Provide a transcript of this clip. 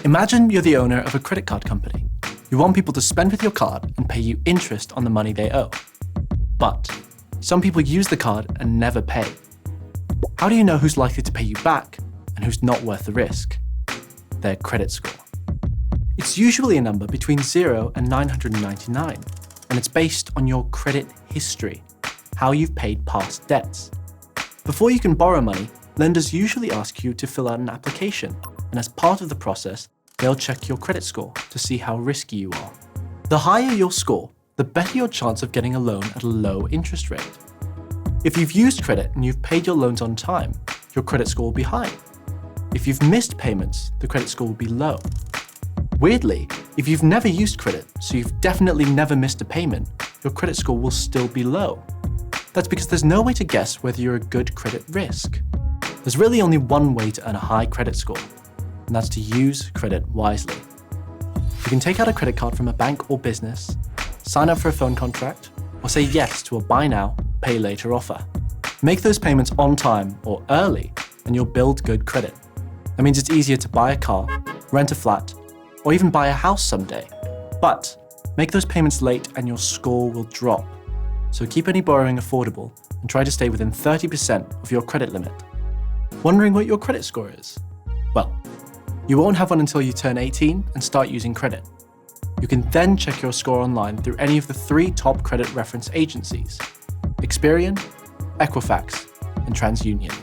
Imagine you're the owner of a credit card company. You want people to spend with your card and pay you interest on the money they owe. But some people use the card and never pay. How do you know who's likely to pay you back and who's not worth the risk? Their credit score. It's usually a number between 0 and 999, and it's based on your credit history, how you've paid past debts. Before you can borrow money, lenders usually ask you to fill out an application, and as part of the process, they'll check your credit score to see how risky you are. The higher your score, the better your chance of getting a loan at a low interest rate. If you've used credit and you've paid your loans on time, your credit score will be high. If you've missed payments, the credit score will be low. Weirdly, if you've never used credit, so you've definitely never missed a payment, your credit score will still be low. That's because there's no way to guess whether you're a good credit risk. There's really only one way to earn a high credit score, and that's to use credit wisely. You can take out a credit card from a bank or business, sign up for a phone contract, or say yes to a buy now, pay later offer. Make those payments on time or early, and you'll build good credit. That means it's easier to buy a car, rent a flat, or even buy a house someday. But make those payments late and your score will drop. So keep any borrowing affordable and try to stay within 30% of your credit limit. Wondering what your credit score is? Well, you won't have one until you turn 18 and start using credit. You can then check your score online through any of the 3 top credit reference agencies: Experian, Equifax, and TransUnion.